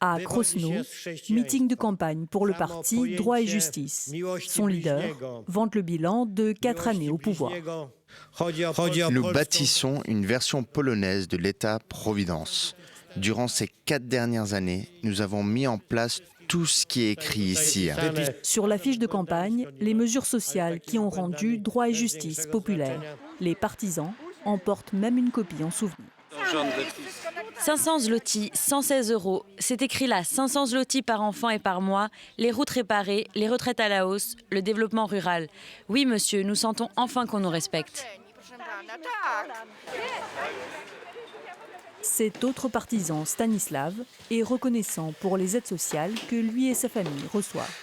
À Krosno, meeting de campagne pour le parti Droit et Justice. Son leader vante le bilan de 4 années au pouvoir. Nous bâtissons une version polonaise de l'État-providence. Durant ces 4 dernières années, nous avons mis en place tout ce qui est écrit ici. Sur la fiche de campagne, les mesures sociales qui ont rendu Droit et Justice populaire. Les partisans en portent même une copie en souvenir. 500 zlotys, 116 €. C'est écrit là, 500 zlotys par enfant et par mois, les routes réparées, les retraites à la hausse, le développement rural. Oui, monsieur, nous sentons enfin qu'on nous respecte. Cet autre partisan, Stanislav, est reconnaissant pour les aides sociales que lui et sa famille reçoivent.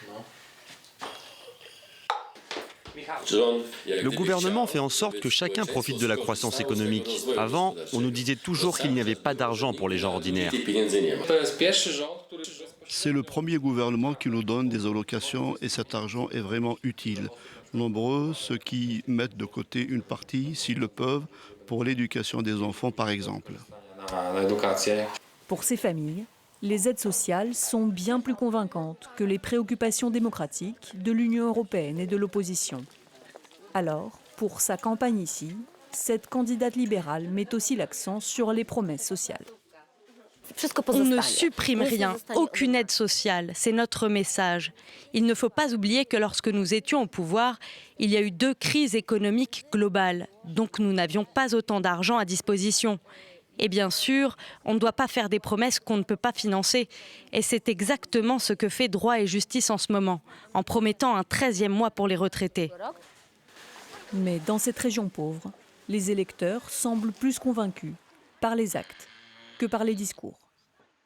Le gouvernement fait en sorte que chacun profite de la croissance économique. Avant, on nous disait toujours qu'il n'y avait pas d'argent pour les gens ordinaires. C'est le premier gouvernement qui nous donne des allocations et cet argent est vraiment utile. Nombreux ceux qui mettent de côté une partie, s'ils le peuvent, pour l'éducation des enfants par exemple. Pour ces familles, les aides sociales sont bien plus convaincantes que les préoccupations démocratiques de l'Union européenne et de l'opposition. Alors, pour sa campagne ici, cette candidate libérale met aussi l'accent sur les promesses sociales. On ne supprime rien, aucune aide sociale, c'est notre message. Il ne faut pas oublier que lorsque nous étions au pouvoir, il y a eu 2 crises économiques globales, donc nous n'avions pas autant d'argent à disposition. Et bien sûr, on ne doit pas faire des promesses qu'on ne peut pas financer. Et c'est exactement ce que fait Droit et Justice en ce moment, en promettant un 13e mois pour les retraités. Mais dans cette région pauvre, les électeurs semblent plus convaincus par les actes que par les discours.